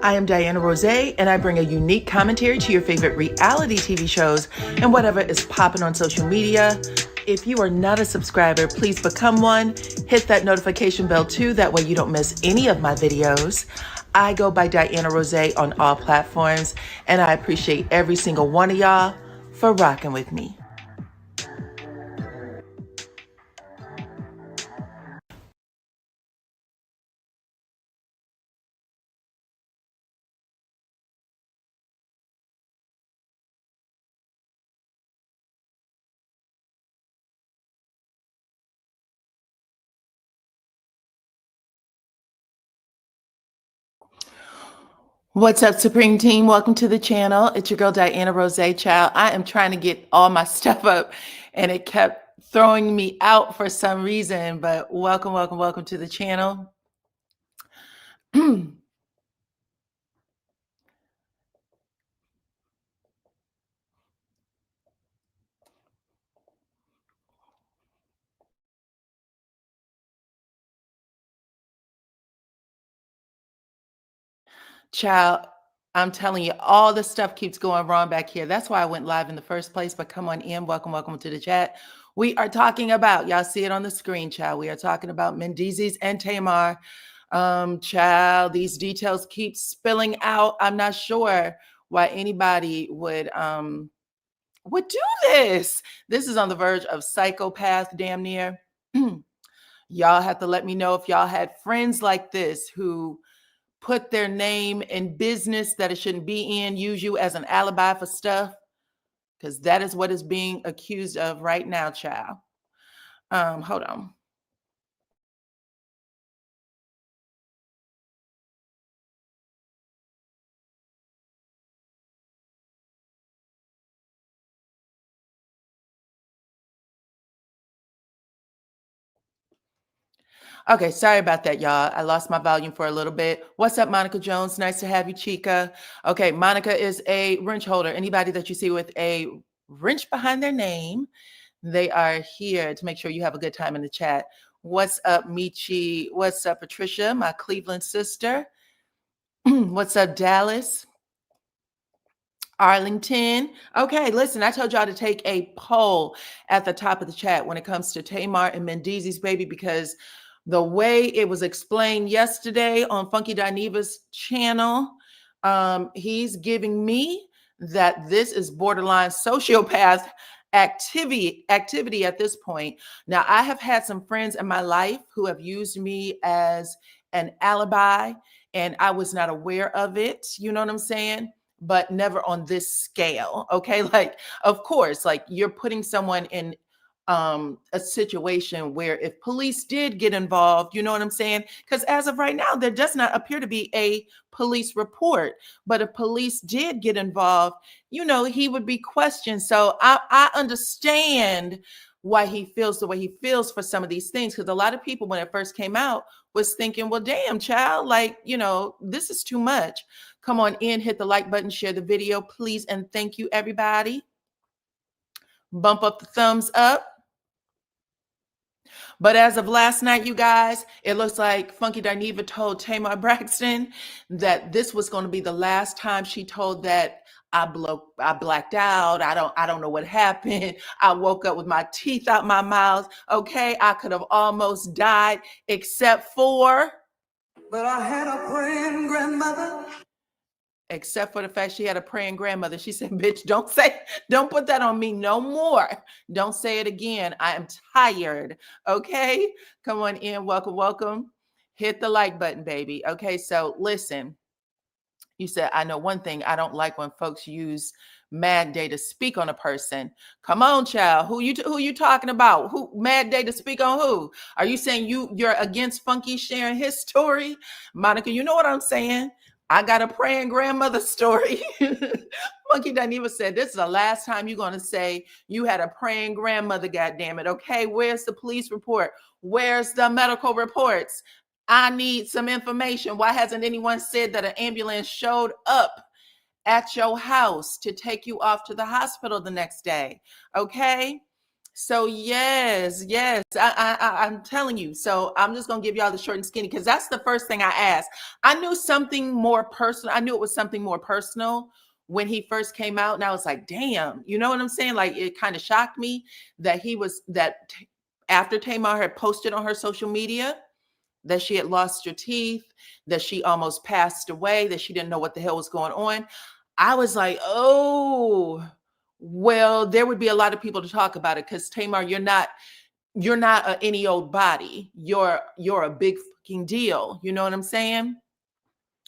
I am DYANAROZAY, and I bring a unique commentary to your favorite reality TV shows and whatever is popping on social media. If you are not a subscriber, please become one. Hit that notification bell too, that way you don't miss any of my videos. I go by DYANAROZAY on all platforms, and I appreciate every single one of y'all for rocking with me. What's up, Supreme Team? Welcome to the channel. It's your girl, DYANAROZAY, child. I am trying to get all my stuff up, and it kept throwing me out for some reason, but welcome, welcome, welcome to the channel. Child, I'm telling you, all the stuff keeps going wrong back here. That's why I went live in the first place, but come on in. Welcome, welcome to the chat. We are talking about, y'all see it on the screen, child. We are talking about Mendeecees and Tamar. Child, these details keep spilling out. I'm not sure why anybody would do this. This is on the verge of psychopath, damn near. Y'all have to let me know if y'all had friends like this who put their name in business that it shouldn't be in, use you as an alibi for stuff, because that is what is being accused of right now, child. Hold on. Okay, sorry about that, y'all. I lost my volume for a little bit. What's up, Monica Jones? Nice to have you, Chica. Okay, Monica is a wrench holder. Anybody that you see with a wrench behind their name, they are here to make sure you have a good time in the chat. What's up, Michi? What's up, Patricia, my Cleveland sister? What's up, Dallas? Arlington. Okay, listen, I told y'all to take a poll at the top of the chat when it comes to Tamar and Mendeecees, baby, because the way it was explained yesterday on Funky Diva's channel, he's giving me that this is borderline sociopath activity at this point. Now, I have had some friends in my life who have used me as an alibi, and I was not aware of it. You know what I'm saying? But never on this scale. Okay. Like, of course, like you're putting someone in a situation where if police did get involved, you know what I'm saying? Because as of right now, there does not appear to be a police report. But if police did get involved, you know, he would be questioned. So I understand why he feels the way he feels for some of these things. Because a lot of people, when it first came out, was thinking, well, damn, child, like, you know, this is too much. Come on in, hit the like button, share the video, please. And thank you, everybody. Bump up the thumbs up. But as of last night, you guys, it looks like Funky Diva told Tamar Braxton that this was going to be the last time she told that I blacked out. I don't know what happened. I woke up with my teeth out my mouth. Okay, I could have almost died, except for. But I had a praying grandmother. Except for the fact she had a praying grandmother. She said, bitch, don't put that on me no more. Don't say it again. I am tired. Okay. Come on in. Welcome, welcome. Hit the like button, baby. Okay. So listen, you said, I know one thing. I don't like when folks use Mad Day to speak on a person. Come on, child. Who you talking about? Who Mad Day to speak on who? Are you saying you're against Funky sharing his story? Monica, you know what I'm saying? I got a praying grandmother story. Funky Diva said, this is the last time you're going to say you had a praying grandmother, goddammit. Okay, where's the police report? Where's the medical reports? I need some information. Why hasn't anyone said that an ambulance showed up at your house to take you off to the hospital the next day? Okay. So yes, I'm telling you. So I'm just gonna give y'all the short and skinny because that's the first thing I asked. I knew something more personal. I knew it was something more personal when he first came out, and I was like, damn, you know what I'm saying? Like it kind of shocked me that after Tamar had posted on her social media that she had lost her teeth, that she almost passed away, that she didn't know what the hell was going on. I was like, oh, well, there would be a lot of people to talk about it because Tamar, you're not any old body. You're a big fucking deal. You know what I'm saying?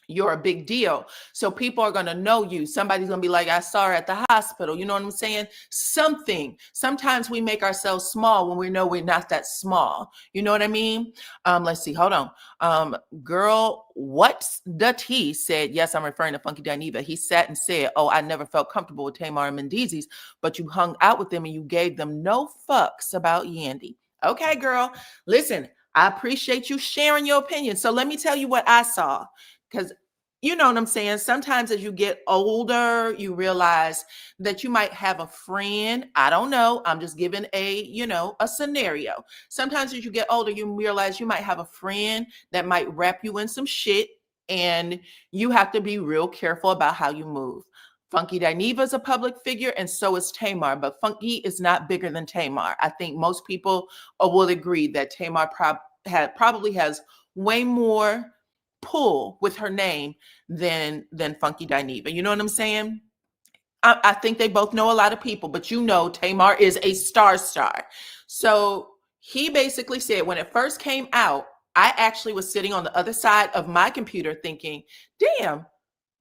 You're a big deal. So people are going to know you. Somebody's going to be like, I saw her at the hospital. You know what I'm saying? Something. Sometimes we make ourselves small when we know we're not that small. You know what I mean? Let's see. Hold on. Girl, what's the tea said, yes, I'm referring to Funky Diva. He sat and said, oh, I never felt comfortable with Tamar and Mendeecees, but you hung out with them and you gave them no fucks about Yandy. Okay, girl. Listen, I appreciate you sharing your opinion. So let me tell you what I saw. Because you know what I'm saying? Sometimes as you get older, you realize that you might have a friend. I don't know. I'm just giving a scenario. Sometimes as you get older, you realize you might have a friend that might wrap you in some shit, and you have to be real careful about how you move. Funky Dineva is a public figure, and so is Tamar, but Funky is not bigger than Tamar. I think most people will agree that Tamar probably has way more pull with her name than Funky Dineva. You know what I'm saying? I think they both know a lot of people, but Tamar is a star. So he basically said when it first came out, I actually was sitting on the other side of my computer thinking, damn,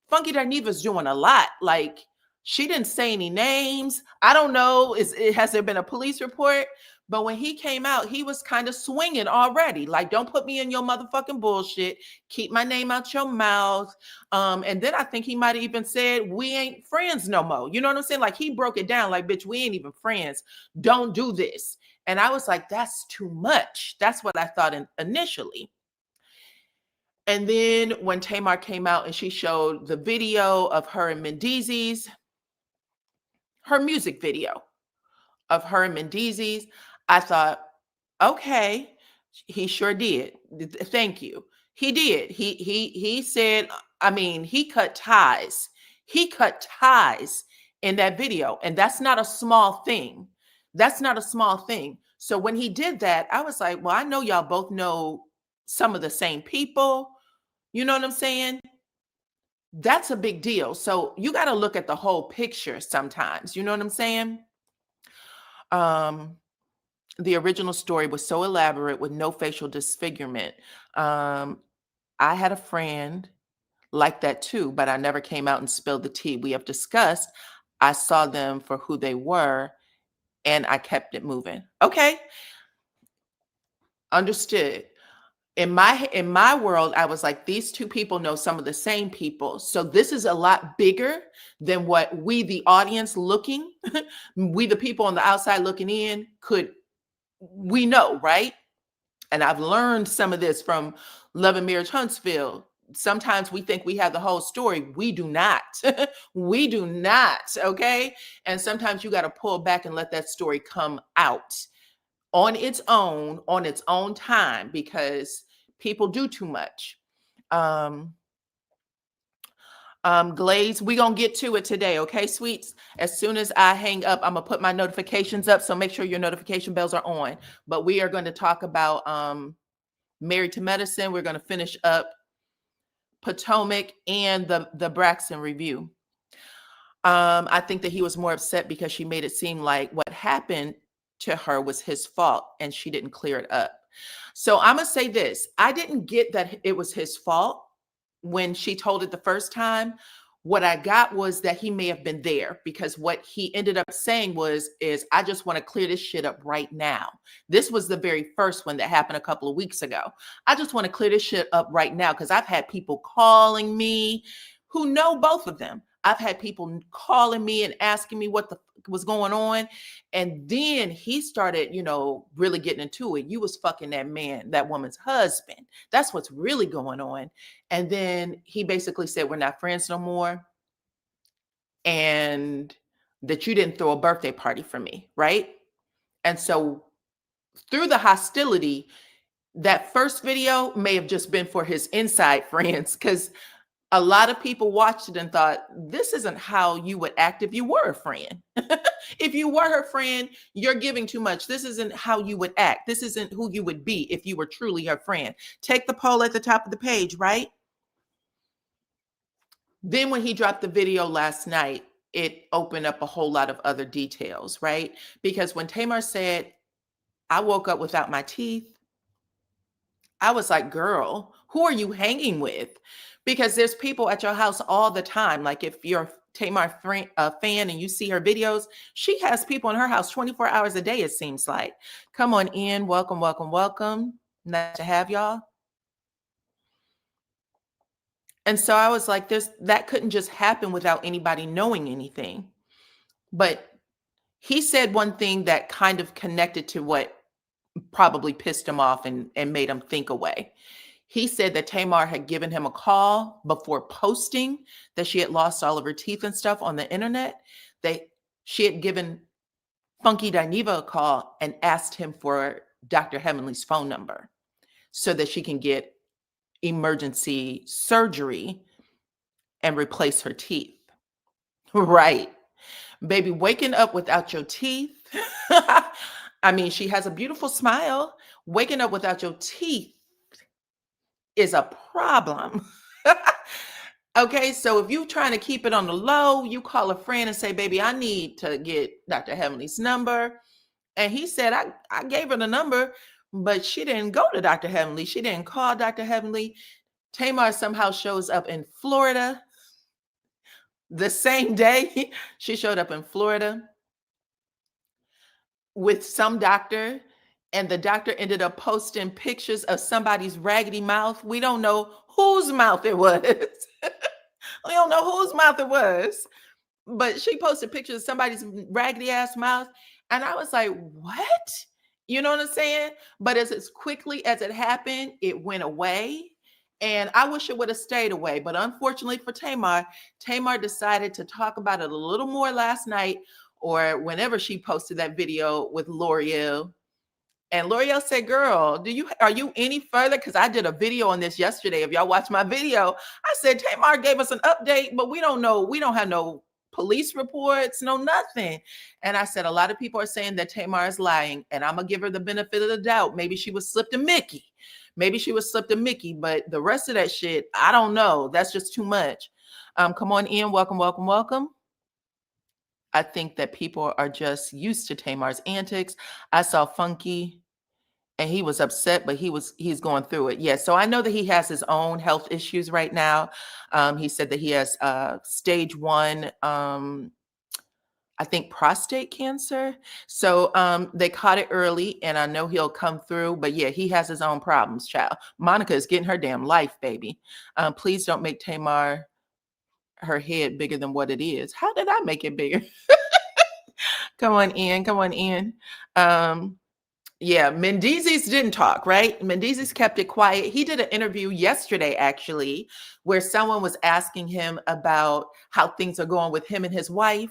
Funky Dineva's doing a lot. Like, she didn't say any names. I don't know. Has there been a police report? But when he came out, he was kind of swinging already. Like, don't put me in your motherfucking bullshit. Keep my name out your mouth. And then I think he might have even said, we ain't friends no more. You know what I'm saying? Like, he broke it down like, bitch, we ain't even friends. Don't do this. And I was like, that's too much. That's what I thought initially. And then when Tamar came out and she showed the video of her and Mendeecees, her music video of her and Mendeecees, I thought, okay, he sure did. Thank you. He did. He said, I mean, he cut ties. He cut ties in that video, and that's not a small thing. That's not a small thing. So when he did that, I was like, well, I know y'all both know some of the same people. You know what I'm saying? That's a big deal. So you got to look at the whole picture sometimes. You know what I'm saying? Um, the original story was so elaborate with no facial disfigurement. Um, I had a friend like that too, but I never came out and spilled the tea. We have discussed, I saw them for who they were and I kept it moving. Okay, understood. In my world, I was like, these two people know some of the same people. So this is a lot bigger than what we, the audience looking, we, the people on the outside looking in, we know, right? And I've learned some of this from Love and Marriage Huntsville. Sometimes we think we have the whole story. We do not. We do not. Okay. And sometimes you got to pull back and let that story come out on its own time, because people do too much. Glaze, we gonna get to it today, okay, sweets? As soon as I hang up, I'm gonna put my notifications up, so make sure your notification bells are on. But we are going to talk about Married to Medicine. We're going to finish up Potomac and the Braxton review. I think that he was more upset because she made it seem like what happened to her was his fault and she didn't clear it up. So I'm going to say this. I didn't get that it was his fault when she told it the first time. What I got was that he may have been there, because what he ended up saying is I just want to clear this shit up right now. This was the very first one that happened a couple of weeks ago. I just want to clear this shit up right now because I've had people calling me who know both of them. I've had people calling me and asking me what the fuck was going on. And then he started, really getting into it. You was fucking that woman's husband. That's what's really going on. And then he basically said, we're not friends no more. And that you didn't throw a birthday party for me, right? And so through the hostility, that first video may have just been for his inside friends, because a lot of people watched it and thought, this isn't how you would act if you were a friend. If you were her friend, you're giving too much. This isn't how you would act. This isn't who you would be if you were truly her friend. Take the poll at the top of the page, right? Then when he dropped the video last night, it opened up a whole lot of other details, right? Because when Tamar said, I woke up without my teeth, I was like, girl, who are you hanging with? Because there's people at your house all the time. Like if you're a Tamar fan and you see her videos, she has people in her house 24 hours a day, it seems like. Come on in. Welcome, welcome, welcome. Nice to have y'all. And so I was like, that couldn't just happen without anybody knowing anything. But he said one thing that kind of connected to what probably pissed him off and made him think away. He said that Tamar had given him a call before posting that she had lost all of her teeth and stuff on the internet. She had given Funky Diva a call and asked him for Dr. Heavenly's phone number so that she can get emergency surgery and replace her teeth. Right. Baby, waking up without your teeth. I mean, she has a beautiful smile. Waking up without your teeth is a problem. Okay, so if you're trying to keep it on the low, you call a friend and say, baby, I need to get Dr. Heavenly's number. And he said, I gave her the number, but she didn't go to Dr. Heavenly. She didn't call Dr. Heavenly. Tamar somehow shows up in Florida the same day. She showed up in Florida with some doctor, and the doctor ended up posting pictures of somebody's raggedy mouth. We don't know whose mouth it was. We don't know whose mouth it was, but she posted pictures of somebody's raggedy ass mouth. And I was like, what? You know what I'm saying? But as quickly as it happened, it went away. And I wish it would have stayed away. But unfortunately for Tamar decided to talk about it a little more last night, or whenever she posted that video with L'Oreal. And L'Oreal said, girl, are you any further? Because I did a video on this yesterday. If y'all watch my video, I said Tamar gave us an update, but we don't know. We don't have no police reports, no nothing. And I said, a lot of people are saying that Tamar is lying, and I'm going to give her the benefit of the doubt. Maybe she was slipped a Mickey. But the rest of that shit, I don't know. That's just too much. Come on in. Welcome, welcome, welcome. I think that people are just used to Tamar's antics. I saw Funky and he was upset, but he's going through it. Yeah. So I know that he has his own health issues right now. He said that he has stage 1, I think prostate cancer. So they caught it early, and I know he'll come through, but yeah, he has his own problems, child. Monica is getting her damn life, baby. Please don't make Tamar her head bigger than what it is. How did I make it bigger? Come on in. Yeah, Mendeecees didn't talk, right? Mendeecees kept it quiet. He did an interview yesterday, actually, where someone was asking him about how things are going with him and his wife.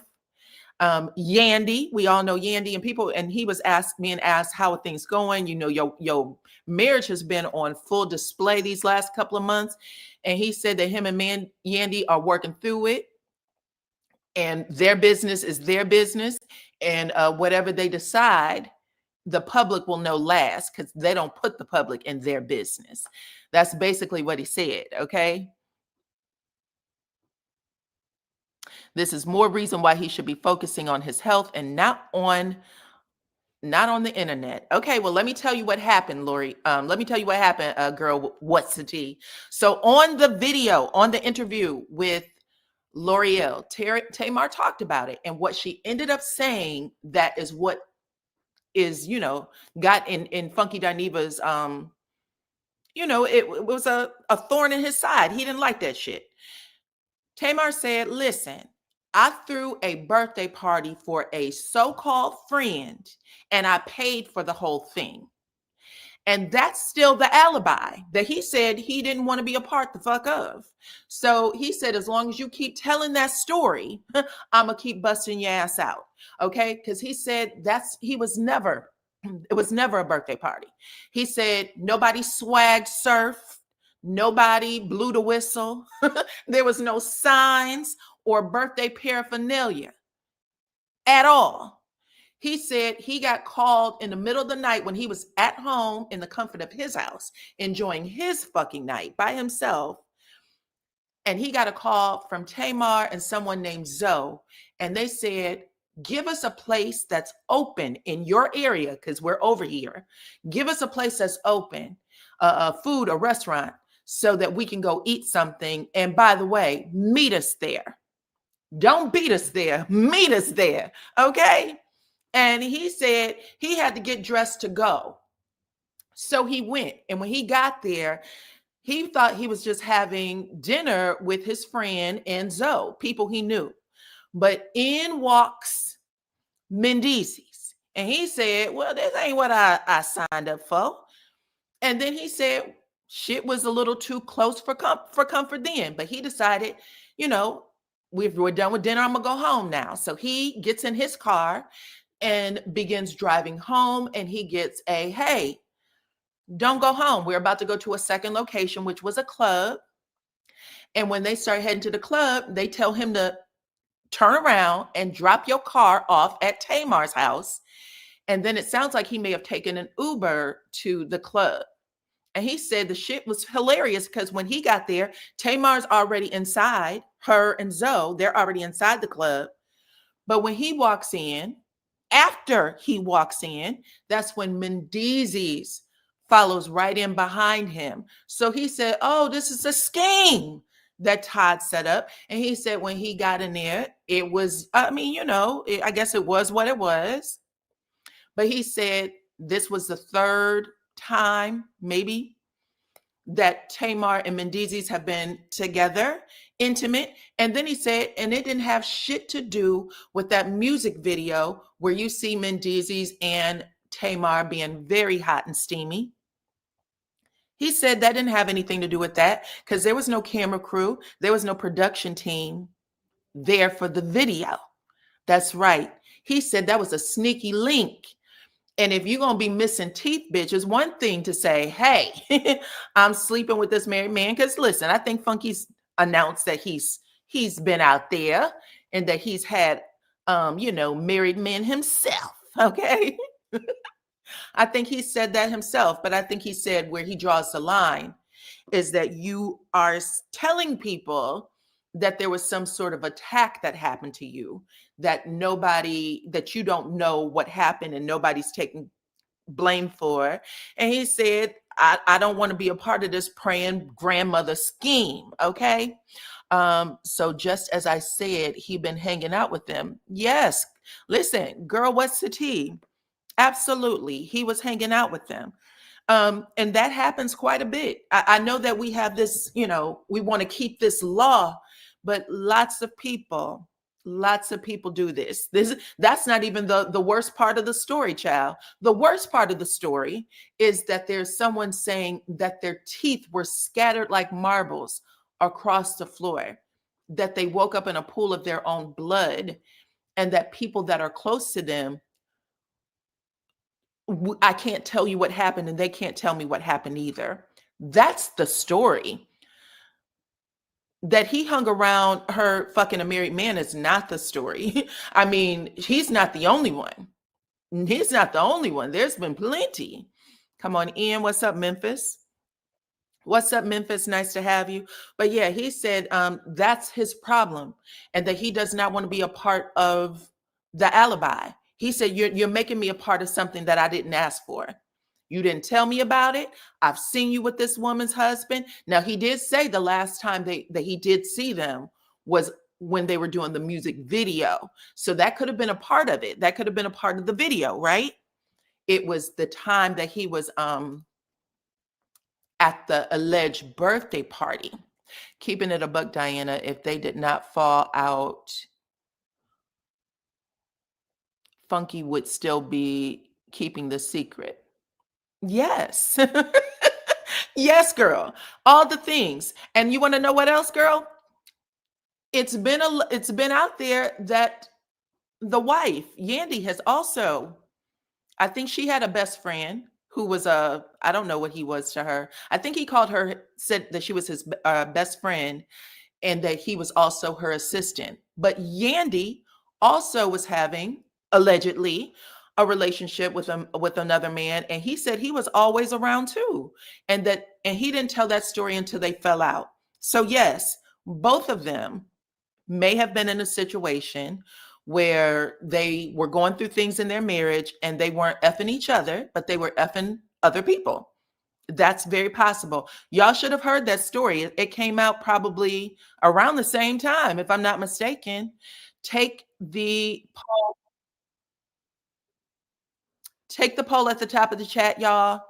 Yandy, we all know Yandy, and he was being asked, how are things going? You know, your marriage has been on full display these last couple of months. And he said that him and Yandy are working through it, and their business is their business. And whatever they decide, the public will know last, because they don't put the public in their business. That's basically what he said. Okay. This is more reason why he should be focusing on his health and not on the internet. Okay, well, let me tell you what happened, Lori. Let me tell you what happened, girl. What's the tea? So on the video, on the interview with L'Oreal, Tamar talked about it, and what she ended up saying, that is what is, got in Funky Diva's, it was a thorn in his side. He didn't like that shit. Tamar said, listen, I threw a birthday party for a so-called friend, and I paid for the whole thing. And that's still the alibi that he said he didn't want to be a part the fuck of. So he said, as long as you keep telling that story, I'm going to keep busting your ass out. Okay. Because he said it was never a birthday party. He said nobody swag surf, nobody blew the whistle. There was no signs or birthday paraphernalia at all. He said he got called in the middle of the night when he was at home in the comfort of his house, enjoying his fucking night by himself. And he got a call from Tamar and someone named Zoe. And they said, give us a place that's open in your area, because we're over here. Give us a place that's open, a food, a restaurant, so that we can go eat something. And by the way, meet us there. Don't beat us there. Meet us there. Okay? And he said he had to get dressed to go. So he went. And when he got there, he thought he was just having dinner with his friend and Zoe, people he knew. But in walks Mendeecees. And he said, well, this ain't what I signed up for. And then he said, shit was a little too close for comfort then. But he decided, we're done with dinner. I'm going to go home now. So he gets in his car and begins driving home, and he gets hey, don't go home. We're about to go to a second location, which was a club. And when they start heading to the club, they tell him to turn around and drop your car off at Tamar's house. And then it sounds like he may have taken an Uber to the club. And he said the shit was hilarious because when he got there, Tamar's already inside, her and Zoe, they're already inside the club. But when he walks in, after he walks in, that's when Mendeecees follows right in behind him. So he said, oh, this is a scheme that Todd set up. And he said when he got in there, it was, I guess it was what it was. But he said this was the third time, maybe, that Tamar and Mendeecees have been together, intimate. And then he said, and it didn't have shit to do with that music video where you see Mendeecees and Tamar being very hot and steamy. He said that didn't have anything to do with that because there was no camera crew. There was no production team there for the video. That's right. He said that was a sneaky link. And if you're going to be missing teeth, bitch, it's one thing to say, hey, I'm sleeping with this married man. Because listen, I think Funky's announced that he's been out there and that he's had, married men himself. Okay. I think he said that himself, but I think he said where he draws the line is that you are telling people that there was some sort of attack that happened to you, that you don't know what happened and nobody's taking blame for. And he said, I don't want to be a part of this praying grandmother scheme. Okay. So just as I said, he been hanging out with them. Yes. Listen, girl, what's the tea? Absolutely. He was hanging out with them. And that happens quite a bit. I know that we have this, we want to keep this law, but lots of people do this. That's not even the worst part of the story, child. The worst part of the story is that there's someone saying that their teeth were scattered like marbles across the floor, that they woke up in a pool of their own blood, and that people that are close to them, I can't tell you what happened and they can't tell me what happened either. That's the story. That he hung around her fucking a married man is not the story. I mean, he's not the only one. He's not the only one. There's been plenty. Come on in. What's up, Memphis? What's up, Memphis? Nice to have you. But yeah, he said that's his problem and that he does not want to be a part of the alibi. He said, you're making me a part of something that I didn't ask for. You didn't tell me about it. I've seen you with this woman's husband. Now, he did say the last time that he did see them was when they were doing the music video. So that could have been a part of it. That could have been a part of the video, right? It was the time that he was at the alleged birthday party. Keeping it a buck, Diana, if they did not fall out, Funky would still be keeping the secret. Yes. Yes, girl. All the things. And you want to know what else, girl? It's been out there that the wife, Yandy, has also, I think she had a best friend who was a, I don't know what he was to her. I think he called her, said that she was his best friend and that he was also her assistant. But Yandy also was having, allegedly, a relationship with another man, and he said he was always around too, and he didn't tell that story until they fell out. So yes, both of them may have been in a situation where they were going through things in their marriage and they weren't effing each other, but they were effing other people. That's very possible. Y'all should have heard that story. It came out probably around the same time, if I'm not mistaken. Take the take the poll at the top of the chat, y'all.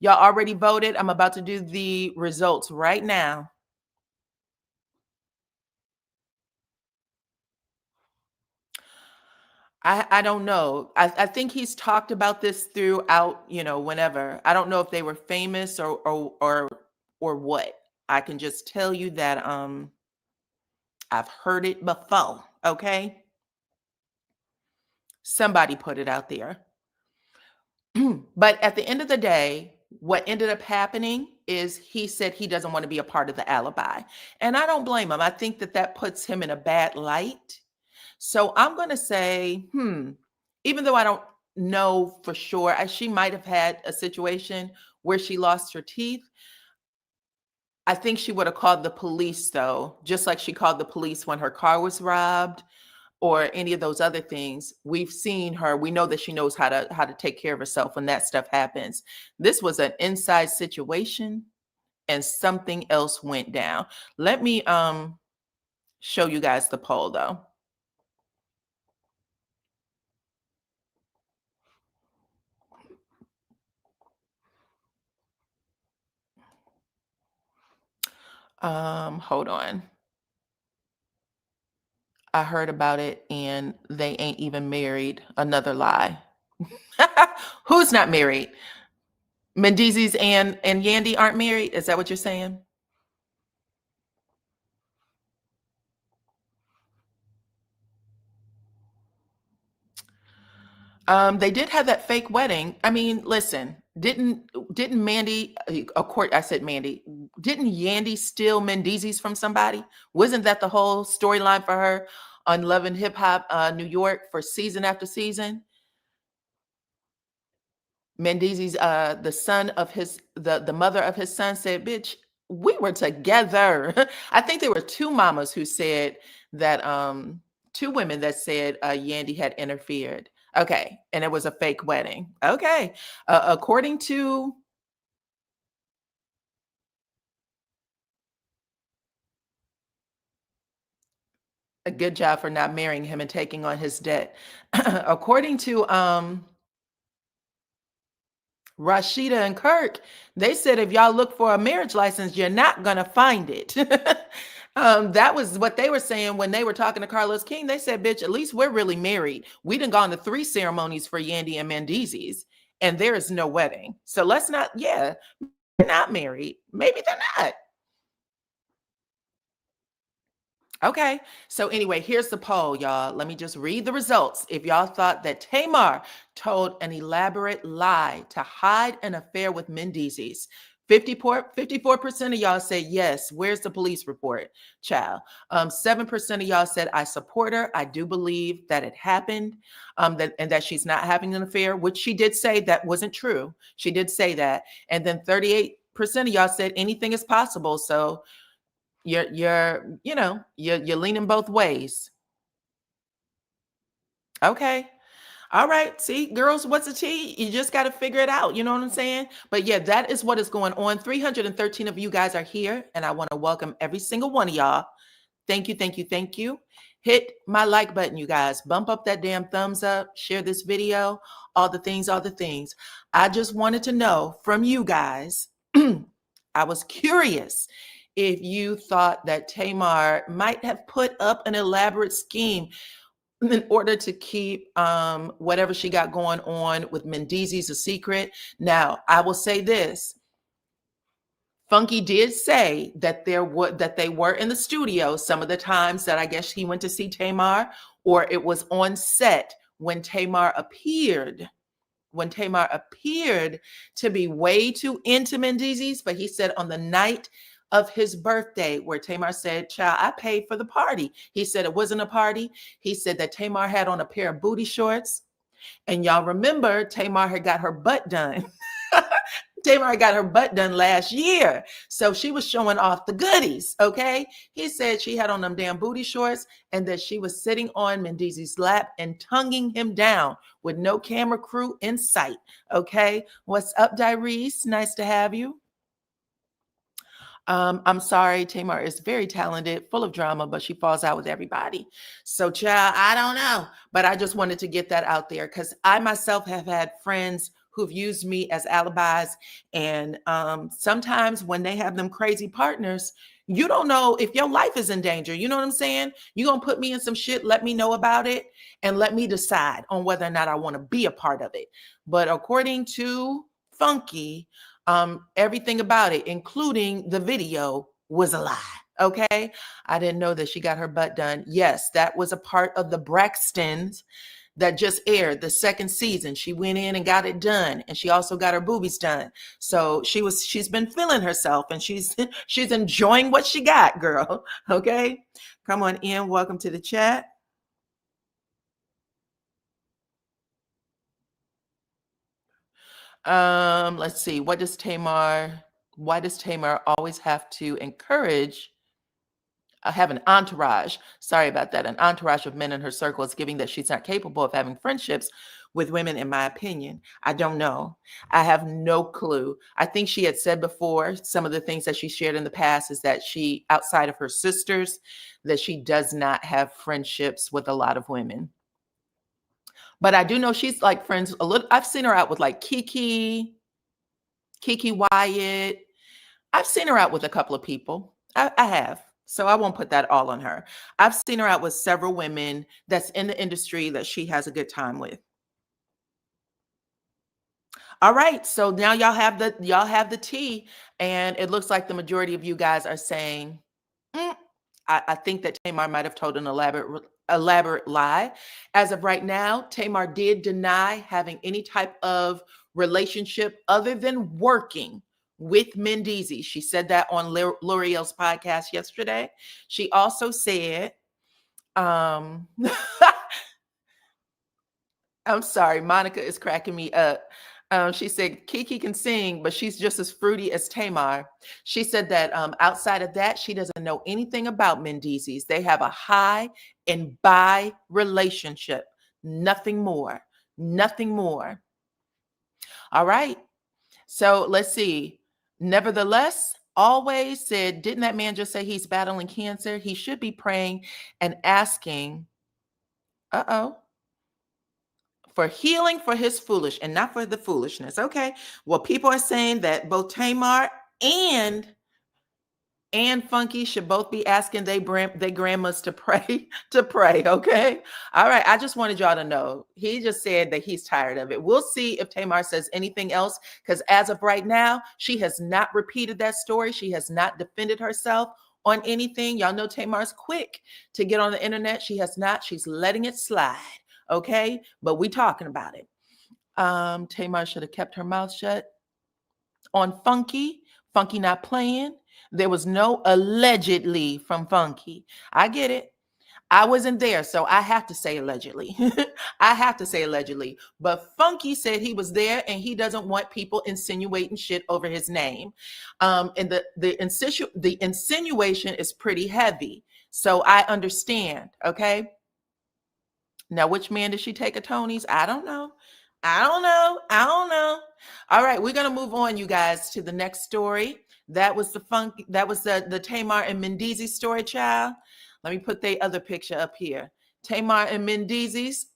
Y'all already voted. I'm about to do the results right now. I don't know. I think he's talked about this throughout, whenever. I don't know if they were famous or what. I can just tell you that I've heard it before, okay? Somebody put it out there. But at the end of the day, what ended up happening is he said he doesn't want to be a part of the alibi. And I don't blame him. I think that that puts him in a bad light. So I'm going to say, even though I don't know for sure, she might have had a situation where she lost her teeth. I think she would have called the police, though, just like she called the police when her car was robbed or any of those other things. We've seen her. We know that she knows how to take care of herself when that stuff happens. This was an inside situation and something else went down. Let me show you guys the poll, though. Hold on. I heard about it and they ain't even married. Another lie. Who's not married? Mendeecees and Yandy aren't married? Is that what you're saying? They did have that fake wedding. I mean, listen, didn't Mandy, of course, I said Mandy, didn't Yandy steal Mendeecees from somebody? Wasn't that the whole storyline for her on Love and Hip Hop New York for season after season? Mendeecees, the son of the mother of his son said, "Bitch, we were together." I think there were two mamas who said that, two women that said Yandy had interfered. Okay, and it was a fake wedding. Okay, according to a good job for not marrying him and taking on his debt. According to Rashida and Kirk, they said if y'all look for a marriage license, you're not gonna find it. That was what they were saying when they were talking to Carlos King. They said, "Bitch, at least we're really married. We done gone to 3 ceremonies for Yandy and Mendeecees, and there is no wedding. So let's not. Yeah, they're not married. Maybe they're not." Okay. So anyway, here's the poll, y'all. Let me just read the results. If y'all thought that Tamar told an elaborate lie to hide an affair with Mendeecees, 54% of y'all said yes. Where's the police report, child? 7% of y'all said I support her. I do believe that it happened, and that she's not having an affair, which she did say that wasn't true. She did say that. And then 38% of y'all said anything is possible. So you're leaning both ways. Okay. All right. See, girls, what's the tea? You just got to figure it out. You know what I'm saying? But yeah, that is what is going on. 313 of you guys are here, and I want to welcome every single one of y'all. Thank you, thank you, thank you. Hit my like button, you guys. Bump up that damn thumbs up. Share this video. All the things, all the things. I just wanted to know from you guys. I was curious if you thought that Tamar might have put up an elaborate scheme. in order to keep whatever she got going on with Mendeecees a secret. Now, I will say this. Funky did say that they were in the studio some of the times that I guess he went to see Tamar, or it was on set when Tamar appeared to be way too into Mendeecees. But he said on the night of his birthday, where Tamar said, "Child, I paid for the party." He said it wasn't a party. He said that Tamar had on a pair of booty shorts. And y'all remember Tamar had got her butt done. Tamar got her butt done last year. So she was showing off the goodies, okay? He said she had on them damn booty shorts and that she was sitting on Mendeecees' lap and tonguing him down with no camera crew in sight, okay? What's up, Dyrese? Nice to have you. I'm sorry, Tamar is very talented, full of drama, but she falls out with everybody. So, child, I don't know. But I just wanted to get that out there because I myself have had friends who've used me as alibis. And sometimes when they have them crazy partners, you don't know if your life is in danger. You know what I'm saying? You're going to put me in some shit, let me know about it, and let me decide on whether or not I want to be a part of it. But according to Funky, everything about it, including the video, was a lie. Okay. I didn't know that she got her butt done. Yes, that was a part of the Braxtons that just aired the second season. She went in and got it done, and she also got her boobies done. So she's been feeling herself, and she's enjoying what she got, girl. Okay. Come on in. Welcome to the chat. Let's see. Why does Tamar always have to have an entourage? Sorry about that. An entourage of men in her circle is giving that she's not capable of having friendships with women, in my opinion. I don't know. I have no clue. I think she had said before, some of the things that she shared in the past is that she, outside of her sisters, that she does not have friendships with a lot of women. But I do know she's like friends a little. I've seen her out with like Kiki Wyatt. I've seen her out with a couple of people. I have. So I won't put that all on her. I've seen her out with several women that's in the industry that she has a good time with. All right. So now y'all have the tea. And it looks like the majority of you guys are saying, I think that Tamar might have told an elaborate lie. As of right now, Tamar did deny having any type of relationship other than working with Mendeecees. She said that on L'Oreal's podcast yesterday. She also said, I'm sorry, Monica is cracking me up. She said Kiki can sing, but she's just as fruity as Tamar. She said that outside of that, she doesn't know anything about Mendeecees. They have a high and bi relationship. Nothing more. Nothing more. All right. So let's see. Nevertheless, always said, didn't that man just say he's battling cancer? He should be praying and asking, for healing for his foolish and not for the foolishness. Okay. Well, people are saying that both Tamar and Funky should both be asking their grandmas to pray, okay? All right. I just wanted y'all to know. He just said that he's tired of it. We'll see if Tamar says anything else, because as of right now, she has not repeated that story. She has not defended herself on anything. Y'all know Tamar's quick to get on the internet. She has not. She's letting it slide. Okay, but we talking about it. Tamar should have kept her mouth shut. On Funky not playing. There was no allegedly from Funky. I get it. I wasn't there, so I have to say allegedly. I have to say allegedly. But Funky said he was there, and he doesn't want people insinuating shit over his name. And the insinuation is pretty heavy. So I understand, okay? Now, which man did she take a Tony's? I don't know. All right, we're gonna move on, you guys, to the next story. That was the Tamar and Mendeecees story, child. Let me put the other picture up here. Tamar and Mendeecees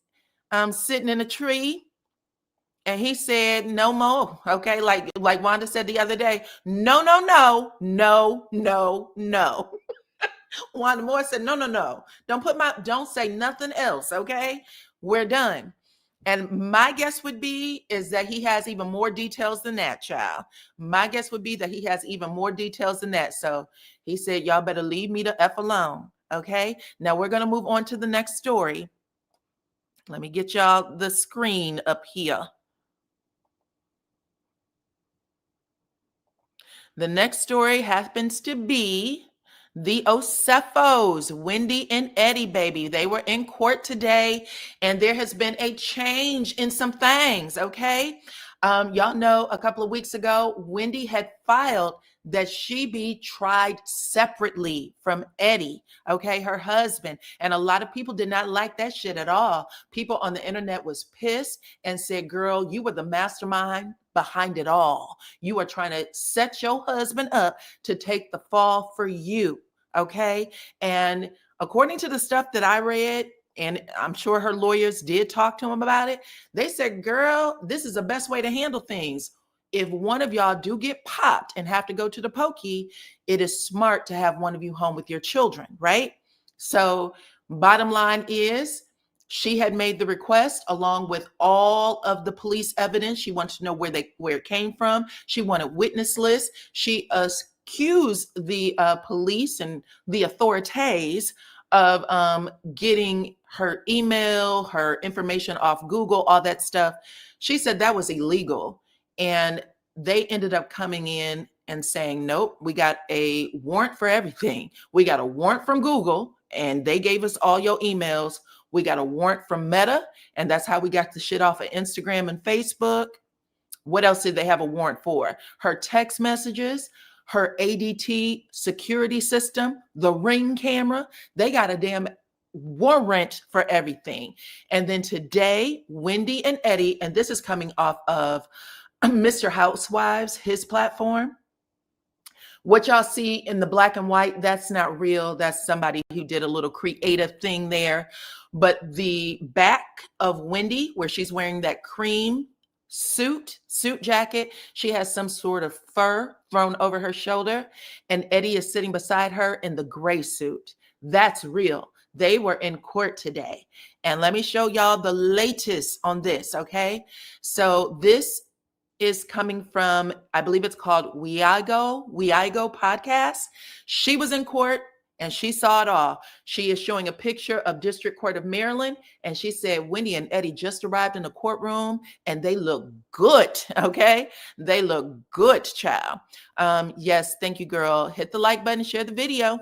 sitting in a tree, and he said no more. Okay, like Wanda said the other day, no. Wanda Moore said, no. Don't say nothing else, okay? We're done. And my guess would be is that he has even more details than that, child. My guess would be that he has even more details than that. So he said, y'all better leave me the F alone, okay? Now we're going to move on to the next story. Let me get y'all the screen up here. The next story happens to be the Osefos, Wendy and Eddie, baby. They were in court today, and there has been a change in some things, okay? Y'all know a couple of weeks ago, Wendy had filed that she be tried separately from Eddie, okay, her husband. And a lot of people did not like that shit at all. People on the internet was pissed and said, girl, you were the mastermind behind it all. You are trying to set your husband up to take the fall for you, okay? And according to the stuff that I read, and I'm sure her lawyers did talk to him about it, they said, girl, this is the best way to handle things. If one of y'all do get popped and have to go to the pokey, it is smart to have one of you home with your children, right? So bottom line is, she had made the request along with all of the police evidence. She wanted to know where it came from. She wanted witness lists. She accused the police and the authorities of getting her email, her information off Google, all that stuff. She said that was illegal. And they ended up coming in and saying, nope, we got a warrant for everything. We got a warrant from Google, and they gave us all your emails. We got a warrant from Meta, and that's how we got the shit off of Instagram and Facebook. What else did they have a warrant for? Her text messages, her ADT security system, the Ring camera. They got a damn warrant for everything. And then today, Wendy and Eddie, and this is coming off of Mr. Housewives, his platform. What y'all see in the black and white, that's not real. That's somebody who did a little creative thing there. But the back of Wendy, where she's wearing that cream suit jacket, she has some sort of fur thrown over her shoulder, and Eddie is sitting beside her in the gray suit. That's real. They were in court today. And let me show y'all the latest on this, okay? So this is coming from, I believe it's called WeIGO podcast. She was in court and she saw it all. She is showing a picture of District Court of Maryland, and she said Wendy and Eddie just arrived in the courtroom and they look good, okay? They look good, child. Yes, thank you, girl. Hit the like button, share the video.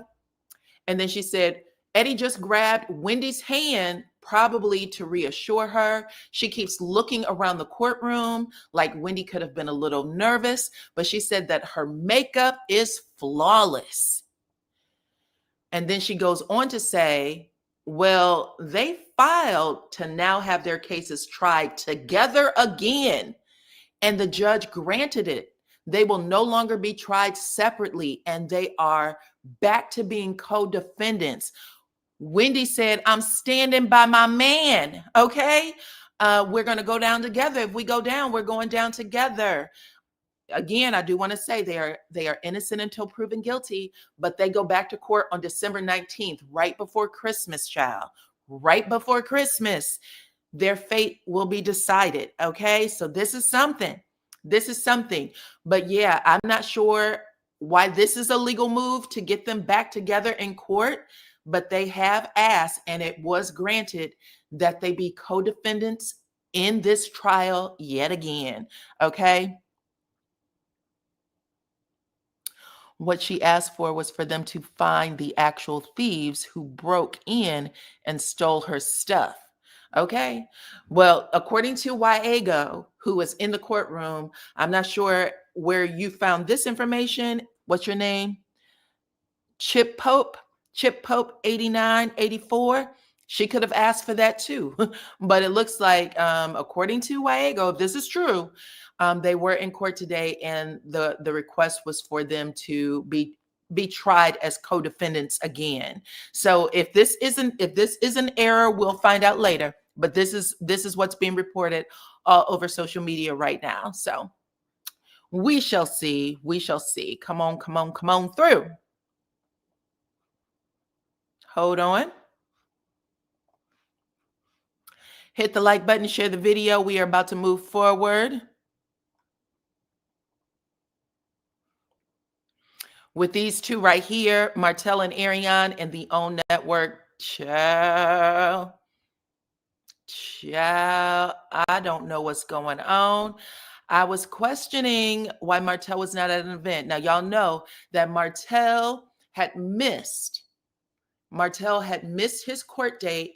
And then she said, Eddie just grabbed Wendy's hand, probably to reassure her. She keeps looking around the courtroom like Wendy could have been a little nervous, but she said that her makeup is flawless. And then she goes on to say, well, they filed to now have their cases tried together again, and the judge granted it. They will no longer be tried separately, and they are back to being co-defendants. Wendy said, I'm standing by my man, okay? We're going to go down together. If we go down, we're going down together. Again, I do want to say they are innocent until proven guilty, but they go back to court on December 19th, right before Christmas, child. Right before Christmas, their fate will be decided, okay? So this is something. This is something. But yeah, I'm not sure why this is a legal move to get them back together in court, but they have asked, and it was granted, that they be co-defendants in this trial yet again, okay? What she asked for was for them to find the actual thieves who broke in and stole her stuff. Okay. Well, according to WeIGO, who was in the courtroom, I'm not sure where you found this information. What's your name? Chip Pope 8984. She could have asked for that too. But it looks like, according to WeIGO, if this is true, they were in court today, and the request was for them to be tried as co-defendants again. So if this is an error, we'll find out later. But this is what's being reported all over social media right now. So we shall see. We shall see. Come on through. Hold on. Hit the like button, share the video. We are about to move forward with these two right here, Martell and Ariane and the OWN Network. Child, I don't know what's going on. I was questioning why Martell was not at an event. Now, y'all know that Martell had missed his court date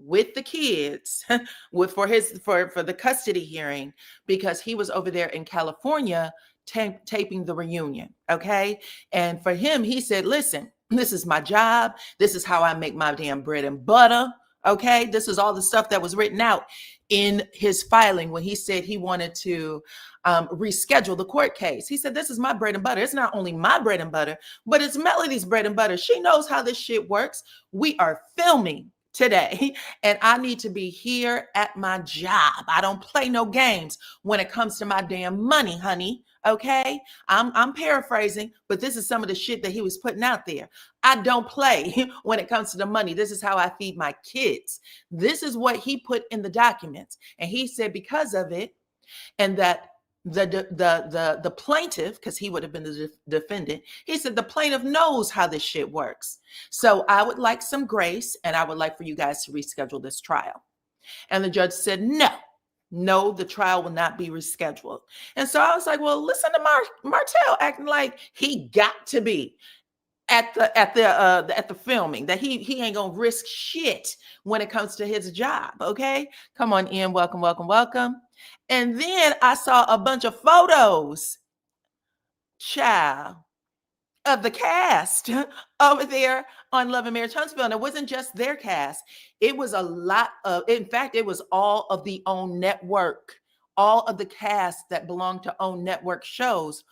with the kids for the custody hearing because he was over there in California taping the reunion. Okay. And for him, he said, listen, this is my job. This is how I make my damn bread and butter. Okay. This is all the stuff that was written out in his filing when he said he wanted to reschedule the court case. He said, this is my bread and butter. It's not only my bread and butter, but it's Melody's bread and butter. She knows how this shit works. We are filming today, and I need to be here at my job. I don't play no games when it comes to my damn money, honey. Okay, I'm paraphrasing, but this is some of the shit that he was putting out there. I don't play when it comes to the money. This is how I feed my kids. This is what he put in the documents, and he said because of it, and that the plaintiff, because he would have been the defendant, he said the plaintiff knows how this shit works. So I would like some grace, and I would like for you guys to reschedule this trial. And the judge said, no, the trial will not be rescheduled. And so I was like, well, listen to Martell acting like he got to be at the filming, that he ain't gonna risk shit when it comes to his job. Okay, come on in, welcome. And then I saw a bunch of photos, child, of the cast over there on Love and Marriage Huntsville. And it wasn't just their cast. It was a lot of, in fact, it was all of the OWN Network. All of the cast that belonged to OWN Network shows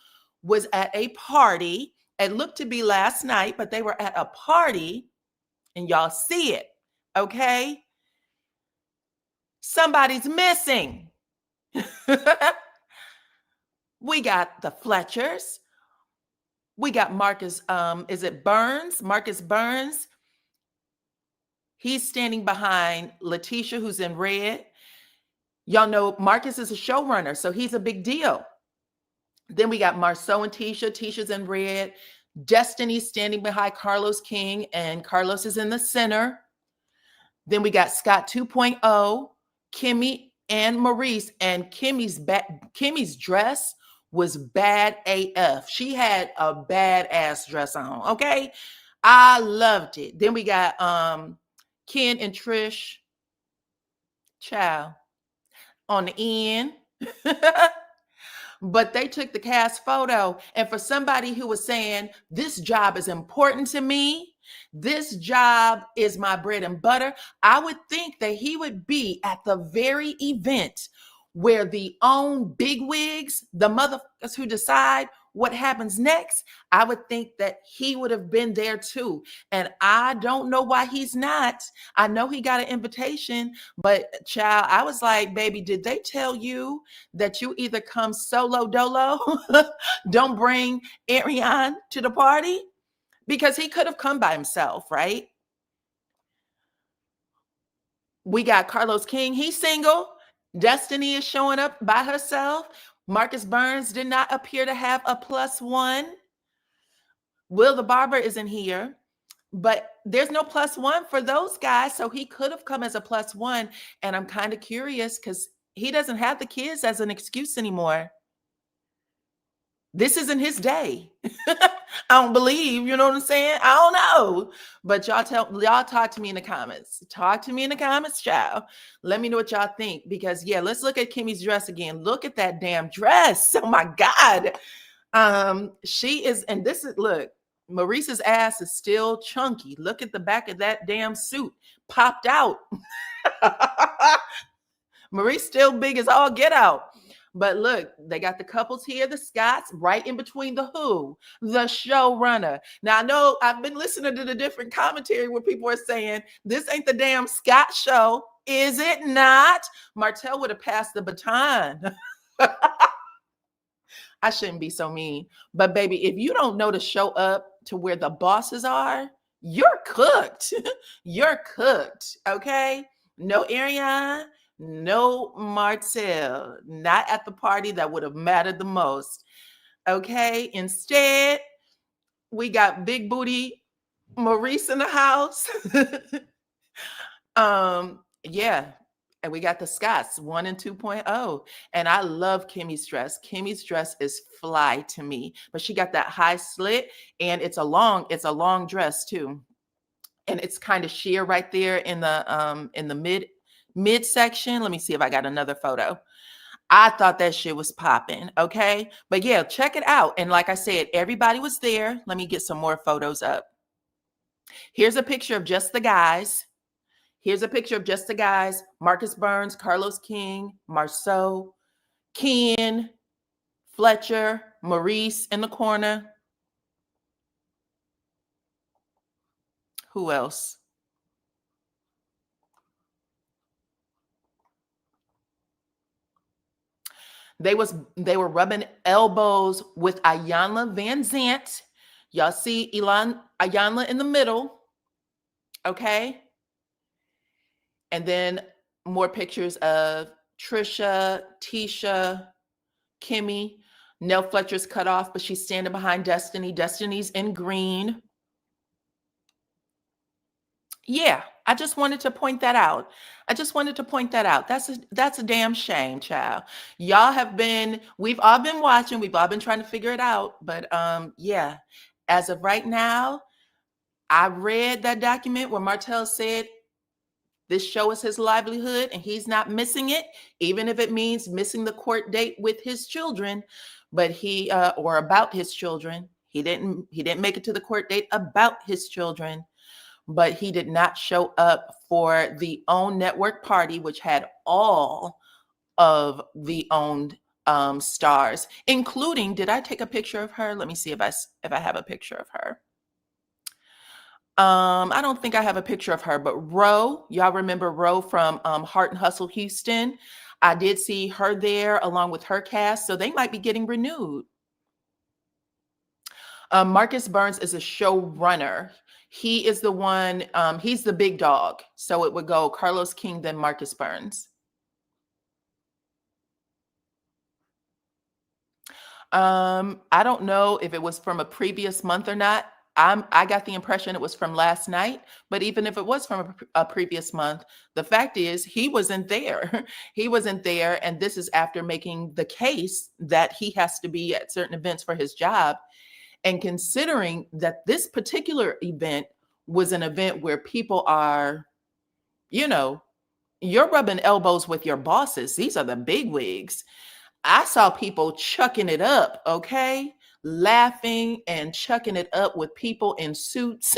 was at a party. It looked to be last night, but they were at a party, and y'all see it, okay? Somebody's missing. We got the Fletchers. We got Marcus, is it Burns? Marcus Burns. He's standing behind Letitia, who's in red. Y'all know Marcus is a showrunner, so he's a big deal. Then we got Marceau and Tisha. Tisha's in red. Destiny standing behind Carlos King, and Carlos is in the center. Then we got Scott 2.0, Kimmy, and Maurice. And Kimmy's dress was bad AF. She had a badass dress on, okay? I loved it. Then we got Ken and Trish, child, on the end. But they took the cast photo. And for somebody who was saying, this job is important to me, this job is my bread and butter, I would think that he would be at the very event where the OWN bigwigs, the motherfuckers who decide what happens next, I would think that he would have been there too. And I don't know why he's not. I know he got an invitation, but child, I was like, baby, did they tell you that you either come solo dolo, don't bring Ariane to the party? Because he could have come by himself, right? We got Carlos King, he's single. Destiny is showing up by herself. Marcus Burns did not appear to have a +1. Will the Barber isn't here, but there's no +1 for those guys. So he could have come as a +1. And I'm kind of curious because he doesn't have the kids as an excuse anymore. This isn't his day. I don't believe, you know what I'm saying? I don't know. But y'all talk to me in the comments. Talk to me in the comments, child. Let me know what y'all think. Because yeah, let's look at Kimmy's dress again. Look at that damn dress. Oh my God. She is, and this is, look, Maurice's ass is still chunky. Look at the back of that damn suit. Popped out. Maurice still big as all get out. But look, they got the couples here, the Scotts, right in between the showrunner. Now, I know I've been listening to the different commentary where people are saying, this ain't the damn Scott show. Is it not? Martell would have passed the baton. I shouldn't be so mean. But baby, if you don't know to show up to where the bosses are, You're cooked. You're cooked. Okay. No Ariana, no Martell. Not at the party that would have mattered the most. Okay. Instead, we got big booty Maurice in the house. Yeah. And we got the Scots 1 and 2.0. And I love Kimmy's dress. Kimmy's dress is fly to me, but she got that high slit and it's a long dress too. And it's kind of sheer right there in the mid section. Let me see if I got another photo. I thought that shit was popping. Okay. But yeah, check it out. And like I said, everybody was there. Let me get some more photos up. Here's a picture of just the guys. Here's a picture of just the guys. Marcus Burns, Carlos King, Marceau, Ken, Fletcher, Maurice in the corner. Who else? They were rubbing elbows with Iyanla Vanzant. Y'all see Iyanla in the middle. Okay. And then more pictures of Trisha, Tisha, Kimmy. Nell Fletcher's cut off, but she's standing behind Destiny. Destiny's in green. Yeah, I just wanted to point that out. That's a damn shame, child. We've all been watching, we've all been trying to figure it out. But yeah, as of right now, I read that document where Martell said this show is his livelihood and he's not missing it, even if it means missing the court date with his children, but or about his children. He didn't make it to the court date about his children, but he did not show up for the OWN network party, which had all of the owned stars, including, did I take a picture of her? Let me see if I have a picture of her. I don't think I have a picture of her, but Ro, y'all remember Ro from Heart and Hustle Houston? I did see her there along with her cast, so they might be getting renewed. Marcus Burns is a showrunner. He is the one, he's the big dog. So it would go Carlos King, then Marcus Burns. I don't know if it was from a previous month or not. I got the impression it was from last night, but even if it was from a previous month, the fact is he wasn't there. He wasn't there. And this is after making the case that he has to be at certain events for his job. And considering that this particular event was an event where people are, you're rubbing elbows with your bosses. These are the big wigs. I saw people chucking it up, okay? Laughing and chucking it up with people in suits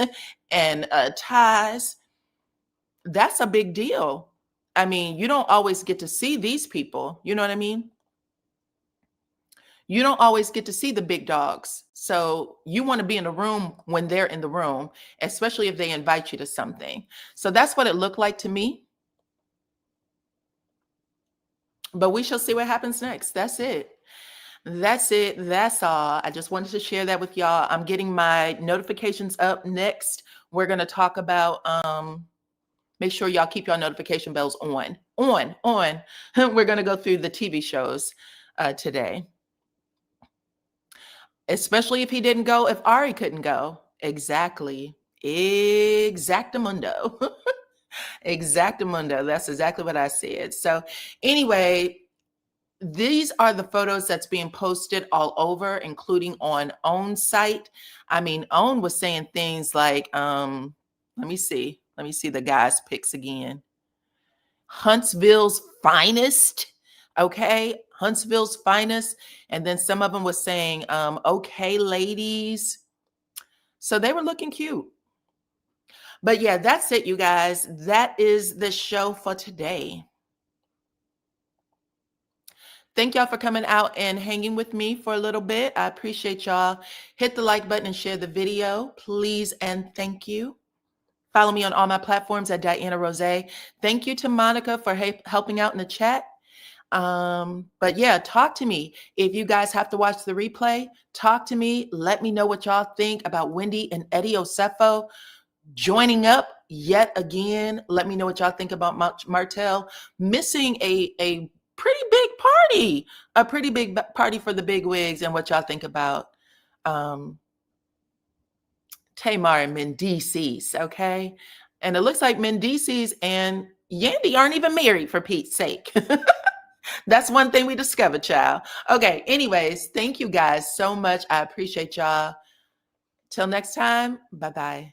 and ties. That's a big deal. I mean, you don't always get to see these people. You know what I mean? You don't always get to see the big dogs. So you want to be in the room when they're in the room, especially if they invite you to something. So that's what it looked like to me. But we shall see what happens next. That's it. That's all. I just wanted to share that with y'all. I'm getting my notifications up next. We're going to talk about, make sure y'all keep your notification bells on. We're going to go through the TV shows today. Especially if he didn't go, if Ari couldn't go. Exactly. Exactamundo. Exactamundo. That's exactly what I said. So anyway, these are the photos that's being posted all over, including on OWN site. I mean, OWN was saying things like, let me see the guys' pics again. Huntsville's finest. Okay. Huntsville's finest. And then some of them was saying, okay, ladies. So they were looking cute. But yeah, that's it, you guys. That is the show for today. Thank y'all for coming out and hanging with me for a little bit. I appreciate y'all. Hit the like button and share the video, please and thank you. Follow me on all my platforms at DYANAROZAY. Thank you to Monica for helping out in the chat. But yeah, talk to me. If you guys have to watch the replay, talk to me. Let me know what y'all think about Wendy and Eddie Osefo. joining up yet again. Let me know what y'all think about Martell missing a pretty big party, a pretty big party for the big wigs, and what y'all think about Tamar and Mendeecees, okay? And it looks like Mendeecees and Yandy aren't even married, for Pete's sake. That's one thing we discovered, child. Okay, anyways, thank you guys so much. I appreciate y'all. Till next time, bye-bye.